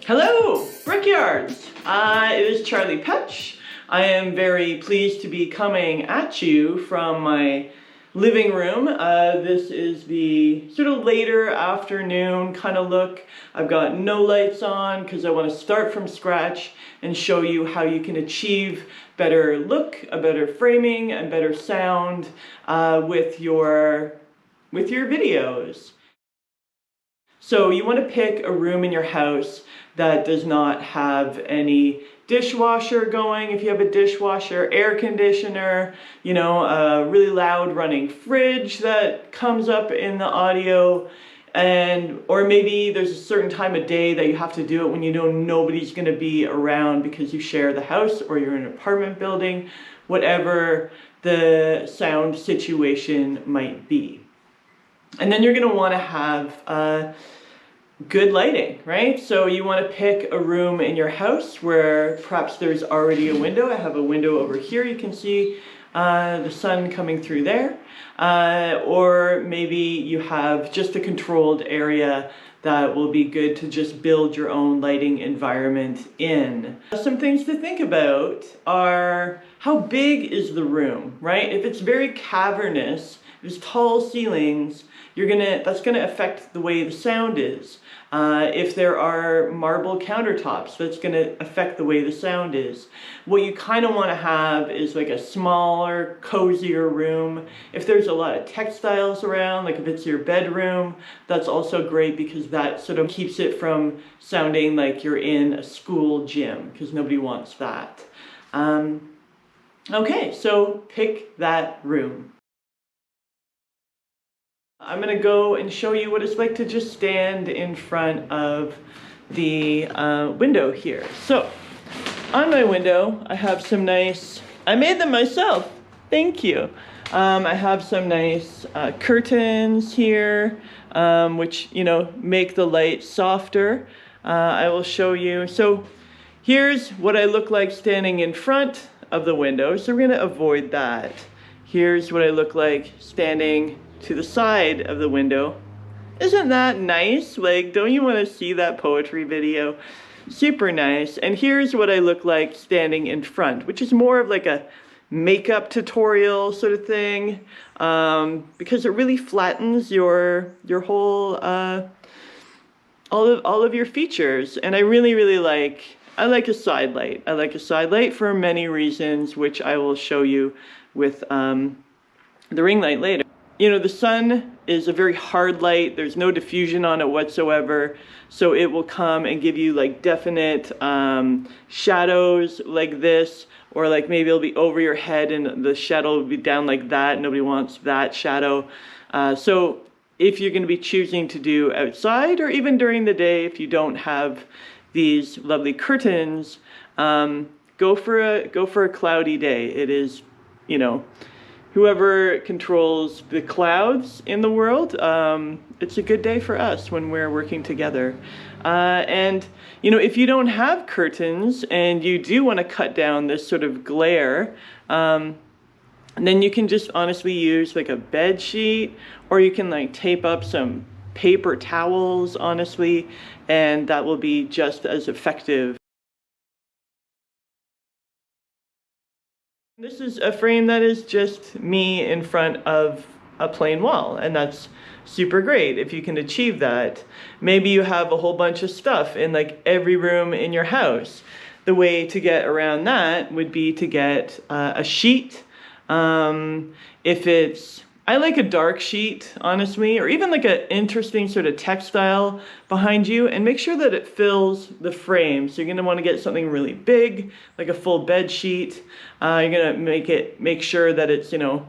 Hello, Brickyards! It is Charlie Petch. I am very pleased to be coming at you from my living room. This is the sort of later afternoon kind of look. I've got no lights on because I want to start from scratch and show you how you can achieve better look, a better framing, and better sound with your videos. So you want to pick a room in your house that does not have any dishwasher going, if you have a dishwasher, air conditioner, you know, a really loud running fridge that comes up in the audio, or maybe there's a certain time of day that you have to do it when you know nobody's going to be around because you share the house or you're in an apartment building, whatever the sound situation might be. And then you're going to want to have good lighting, right? So you want to pick a room in your house where perhaps there's already a window. I have a window over here. You can see the sun coming through there. Or maybe you have just a controlled area that will be good to just build your own lighting environment in. Some things to think about are how big is the room, right? If it's very cavernous, if it's tall ceilings, that's gonna affect the way the sound is. If there are marble countertops, that's gonna affect the way the sound is. What you kind of want to have is like a smaller, cozier room. If there's a lot of textiles around, like if it's your bedroom, that's also great because that sort of keeps it from sounding like you're in a school gym, because nobody wants that. Okay, so pick that room. I'm going to go and show you what it's like to just stand in front of the window here. So, on my window, I have some nice, I made them myself, thank you. I have some nice curtains here, which, you know, make the light softer. I will show you. So, here's what I look like standing in front of the window, so we're going to avoid that. Here's what I look like standing to the side of the window. Isn't that nice? Like, don't you want to see that poetry video? Super nice. And here's what I look like standing in front, which is more of like a makeup tutorial sort of thing, because it really flattens your whole all of your features. And I really like a side light. I like a side light for many reasons, which I will show you with the ring light later. You know, the sun is a very hard light. There's no diffusion on it whatsoever. So it will come and give you like definite shadows like this, or like maybe it'll be over your head and the shadow will be down like that. Nobody wants that shadow. So if you're going to be choosing to do outside or even during the day, if you don't have these lovely curtains, go for a cloudy day. It is, you know, whoever controls the clouds in the world, it's a good day for us when we're working together. And, you know, if you don't have curtains and you do want to cut down this sort of glare, then you can just honestly use like a bed sheet, or you can like tape up some paper towels, honestly, and that will be just as effective. This is a frame that is just me in front of a plain wall, and that's super great if you can achieve that. Maybe you have a whole bunch of stuff in like every room in your house. The way to get around that would be to get a sheet. I like a dark sheet, honestly, or even like an interesting sort of textile behind you, and make sure that it fills the frame. So you're going to want to get something really big, like a full bed sheet. You're going to make sure that it's, you know,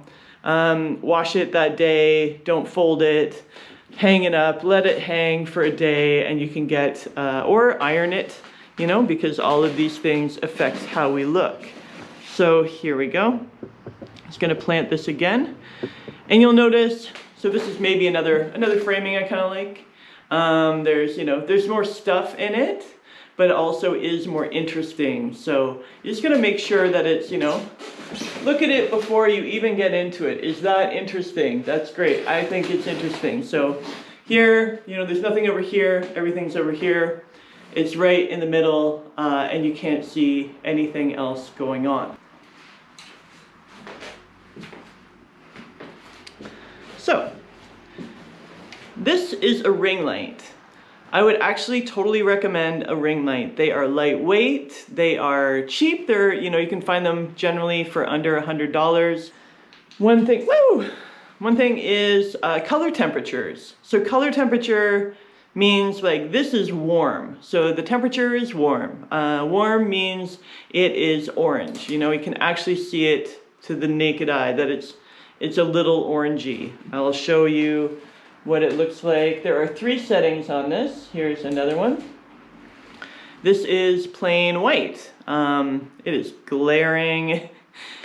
wash it that day, don't fold it, hang it up, let it hang for a day, and you can get, or iron it, you know, because all of these things affect how we look. So here we go. Just going to plant this again. And you'll notice, so this is maybe another framing I kind of like. There's more stuff in it, but it also is more interesting. So you're just gonna make sure that it's, you know, look at it before you even get into it. Is that interesting? That's great. I think it's interesting. So here, you know, there's nothing over here. Everything's over here. it's right in the middle, and you can't see anything else going on. So, this is a ring light. I would actually totally recommend a ring light. They are lightweight, they are cheap, they're, you know, you can find them generally for under $100. One thing is color temperatures. So color temperature means like this is warm. So the temperature is warm. Warm means it is orange. You know, you can actually see it to the naked eye that it's a little orangey. I'll show you what it looks like. There are 3 settings on this. Here's another one. This is plain white. It is glaring.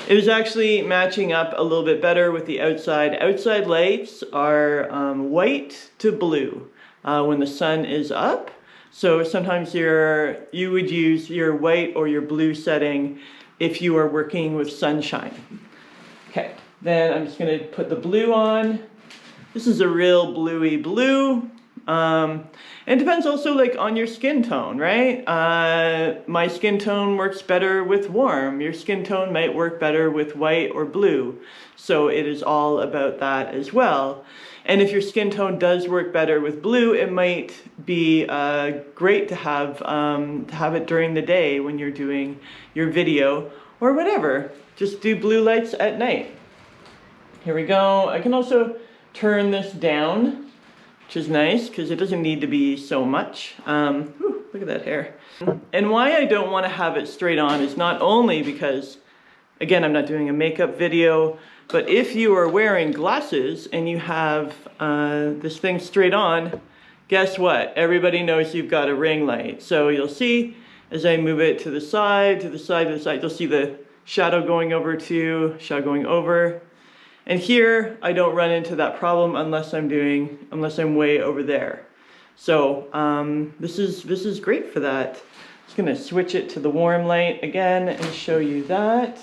It is actually matching up a little bit better with the outside. Outside lights are white to blue when the sun is up. So sometimes you would use your white or your blue setting if you are working with sunshine. Okay, then I'm just gonna put the blue on. This is a real bluey blue. And it depends also like on your skin tone, right? My skin tone works better with warm. Your skin tone might work better with white or blue. So it is all about that as well. And if your skin tone does work better with blue, it might be great to have it during the day when you're doing your video or whatever. Just do blue lights at night. Here we go. I can also turn this down, which is nice because it doesn't need to be so much. Look at that hair. And why I don't want to have it straight on is not only because, again, I'm not doing a makeup video, but if you are wearing glasses and you have this thing straight on, guess what? Everybody knows you've got a ring light. So you'll see as I move it to the side, to the side, to the side, you'll see the shadow going over to, shadow going over. And here, I don't run into that problem unless I'm way over there. So this is great for that. Just gonna switch it to the warm light again and show you that.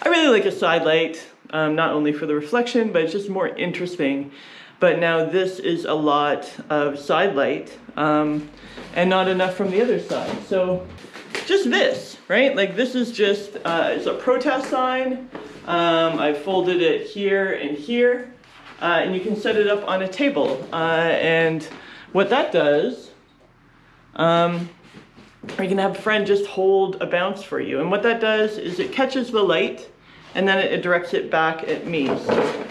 I really like a side light, not only for the reflection, but it's just more interesting. But now this is a lot of side light and not enough from the other side. So just this, right? Like this is just, it's a protest sign. I folded it here and here, and you can set it up on a table. And what that does, or you can have a friend just hold a bounce for you. And what that does is it catches the light, and then it directs it back at me. So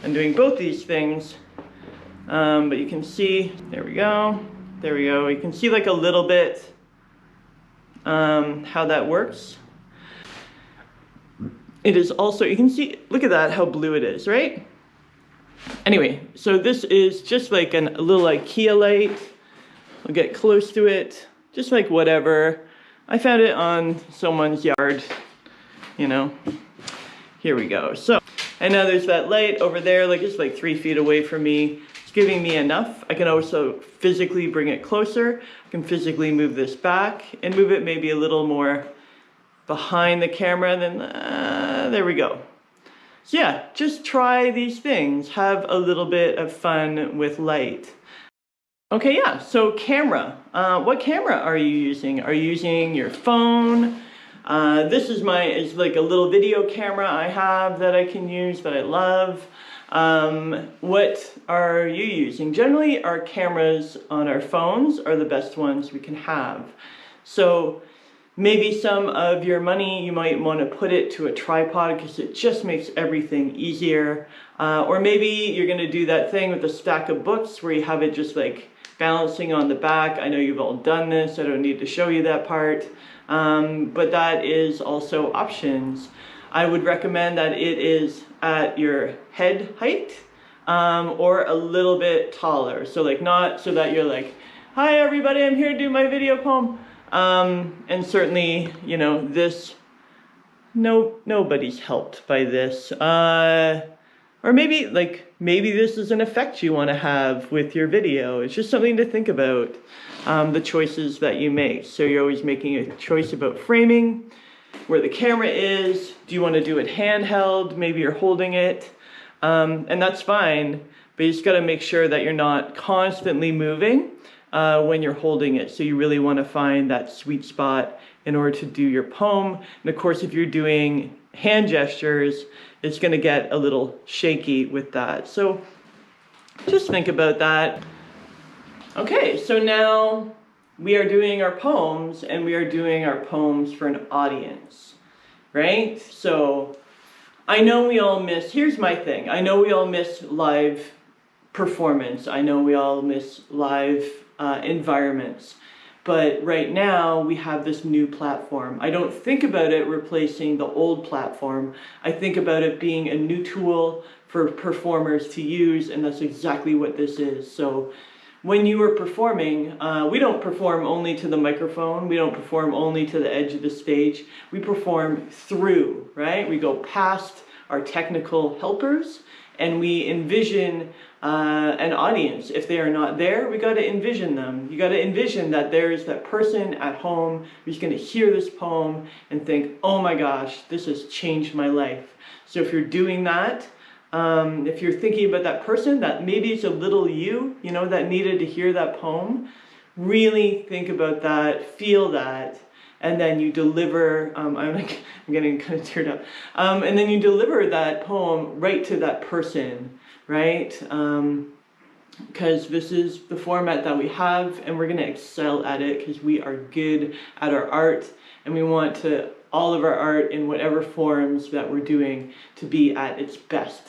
I'm doing both these things, but you can see, there we go. You can see like a little bit how that works. It is also, you can see, look at that, how blue it is, right? Anyway, so this is just like a little IKEA light. I'll get close to it, just like whatever. I found it on someone's yard, you know. Here we go. So, and now there's that light over there, like it's like 3 feet away from me. It's giving me enough. I can also physically bring it closer. I can physically move this back and move it maybe a little more behind the camera, then there we go. So yeah, just try these things. Have a little bit of fun with light. Okay, yeah, so camera. What camera are you using? Are you using your phone? This is like a little video camera I have that I can use that I love. What are you using? Generally, our cameras on our phones are the best ones we can have. So maybe some of your money, you might want to put it to a tripod because it just makes everything easier. Or maybe you're going to do that thing with a stack of books where you have it just like balancing on the back. I know you've all done this. I don't need to show you that part. But that is also options. I would recommend that it is at your head height or a little bit taller. So like not so that you're like, hi everybody, I'm here to do my video poem. And certainly, you know, this, nobody's helped by this. Or maybe this is an effect you want to have with your video. It's just something to think about, the choices that you make. So you're always making a choice about framing, where the camera is. Do you want to do it handheld? Maybe you're holding it. And that's fine, but you just got to make sure that you're not constantly moving. when you're holding it. So you really want to find that sweet spot in order to do your poem. And of course, if you're doing hand gestures, it's going to get a little shaky with that. So just think about that. Okay, so now we are doing our poems, and we are doing our poems for an audience, right? So I know we all miss, here's my thing, I know we all miss live performance. I know we all miss live environments. But right now we have this new platform. I don't think about it replacing the old platform. I think about it being a new tool for performers to use, and that's exactly what this is. So when you are performing, we don't perform only to the microphone. We don't perform only to the edge of the stage. We perform through, right? We go past our technical helpers, and we envision an audience. If they are not there, we got to envision them. You got to envision that there's that person at home who's going to hear this poem and think, oh my gosh, this has changed my life. So if you're doing that, if you're thinking about that person that maybe it's a little you, you know, that needed to hear that poem, really think about that, feel that, and then you deliver, I'm getting kind of teared up, and then you deliver that poem right to that person, right? Because this is the format that we have, and we're going to excel at it because we are good at our art, and we want to all of our art in whatever forms that we're doing to be at its best.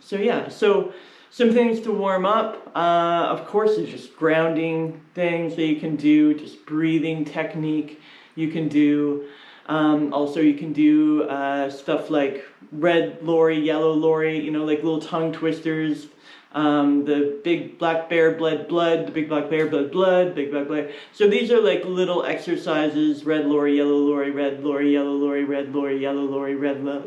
So yeah, so some things to warm up, of course, is just grounding things that you can do, just breathing technique you can do. Also, you can do stuff like red lorry, yellow lorry, you know, like little tongue twisters. The big black bear bled blood, the big black bear bled blood, big black bear. So these are like little exercises: red lorry, yellow lorry, red lorry, yellow lorry, red lorry, yellow lorry,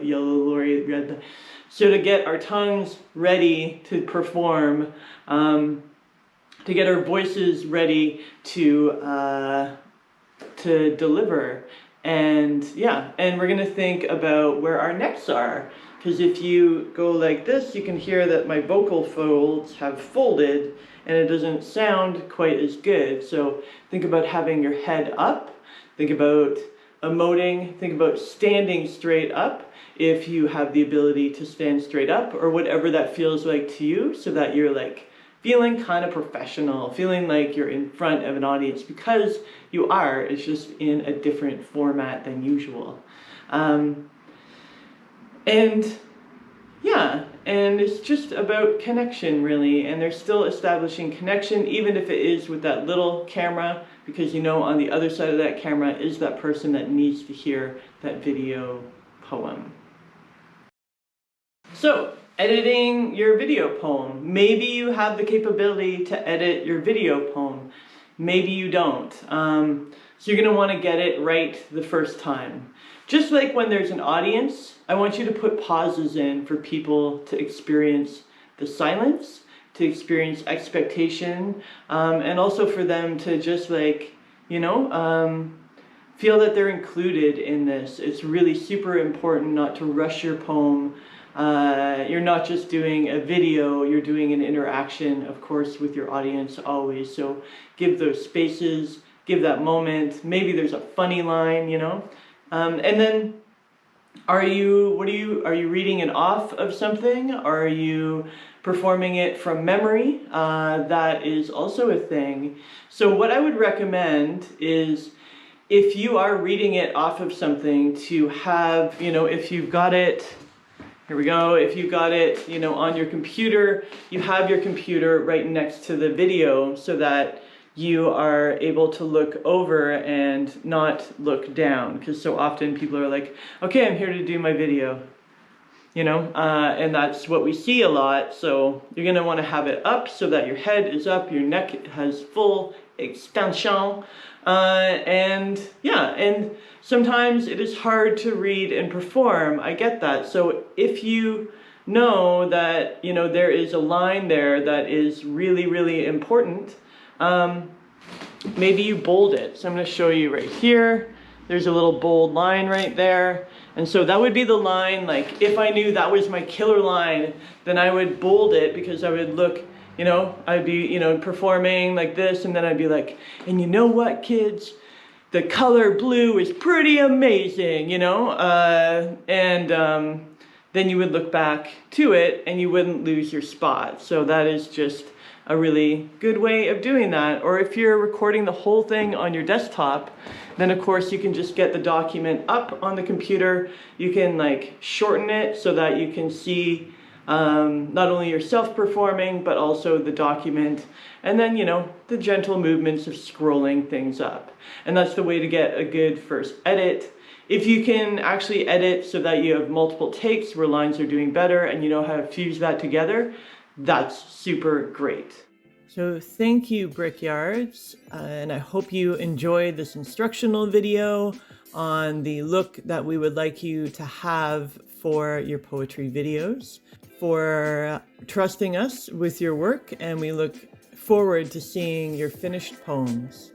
yellow lorry, red. So to get our tongues ready to perform, to get our voices ready to deliver. And yeah, and we're gonna think about where our necks are. Because if you go like this, you can hear that my vocal folds have folded and it doesn't sound quite as good. So think about having your head up, think about emoting, think about standing straight up if you have the ability to stand straight up, or whatever that feels like to you, so that you're like feeling kind of professional, feeling like you're in front of an audience, because you are, it's just in a different format than usual. And yeah, and it's just about connection, really, and they're still establishing connection, even if it is with that little camera, because you know on the other side of that camera is that person that needs to hear that video poem. So, editing your video poem. Maybe you have the capability to edit your video poem. Maybe you don't. So you're going to want to get it right the first time. Just like when there's an audience, I want you to put pauses in for people to experience the silence, to experience expectation, and also for them to just like, you know, feel that they're included in this. It's really super important not to rush your poem. You're not just doing a video, you're doing an interaction, of course, with your audience always. So give those spaces, give that moment. Maybe there's a funny line, you know. And then are you reading it off of something? Are you performing it from memory? That is also a thing. So what I would recommend is, if you are reading it off of something, to have, you know, if you've got it, here we go, if you got it, you know, on your computer, you have your computer right next to the video so that you are able to look over and not look down. Because so often people are like, okay, I'm here to do my video, you know, and that's what we see a lot. So you're gonna wanna have it up so that your head is up, your neck has full extension, and yeah, and sometimes it is hard to read and perform. I get that. So if you know that, you know, there is a line there that is really, really important, maybe you bold it. So I'm going to show you right here. There's a little bold line right there. And so that would be the line, like if I knew that was my killer line, then I would bold it, because I would look You know, I'd be, you know, performing like this, and then I'd be like, and you know what, kids? The color blue is pretty amazing, you know? Then you would look back to it and you wouldn't lose your spot. So that is just a really good way of doing that. Or if you're recording the whole thing on your desktop, then of course you can just get the document up on the computer. You can like shorten it so that you can see not only yourself performing, but also the document, and then, you know, the gentle movements of scrolling things up. And that's the way to get a good first edit. If you can actually edit so that you have multiple takes where lines are doing better and you know how to fuse that together, that's super great. So thank you, Brickyards, and I hope you enjoyed this instructional video on the look that we would like you to have for your poetry videos, for trusting us with your work, and we look forward to seeing your finished poems.